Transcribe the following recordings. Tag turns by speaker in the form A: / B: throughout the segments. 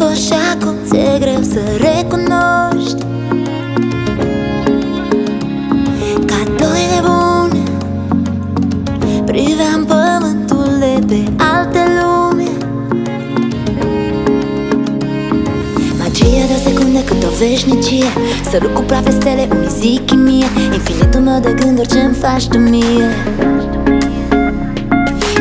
A: fost și acum ți-e greu să recunoști ca doi nebuni priveam pământul de pe alte lume. Magia de o secundă cât o veșnicie, sărut cu praf de stele, unii zic chimie, infinitul meu de gânduri ce-mi faci tu mie.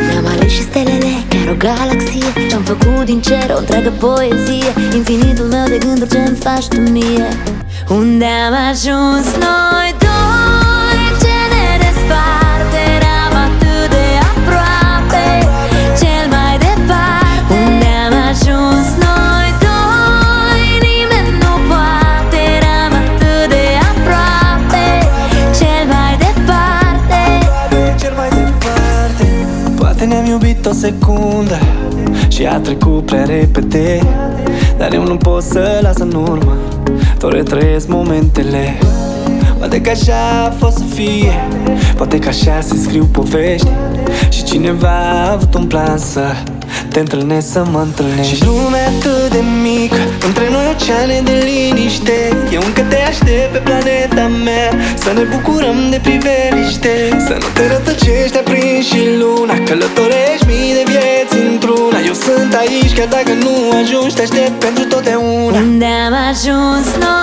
A: Mi-am ales și stelele, chiar o galaxie, și-am făcut din cer o întreagă poezie, infinitul meu de gânduri ce-mi faci tu mie. Unde am ajuns noi doi, ce ne desparte, eram atât de aproape, cel mai departe. Unde am ajuns noi doi, nimeni nu poate, eram atât de aproape, cel mai departe.
B: Cel mai departe. Poate ne-am iubit o secundă și a trecut prea repede, dar eu nu pot să las în urmă, tot retrăiesc momentele. Poate că așa a fost să fie, poate că așa se scriu povești, și cineva a avut un plan să te întâlnesc, să mă întâlnești. Și lumea atât de mică, între noi oceane de liniște, eu încă te aștept pe planeta mea, să ne bucurăm de priveliște, să nu te rătăcești aprins și luna, călătorești mii de vieți într-una. Eu sunt aici chiar dacă nu ajungi, te aștept pentru totdeauna.
A: Unde am ajuns noi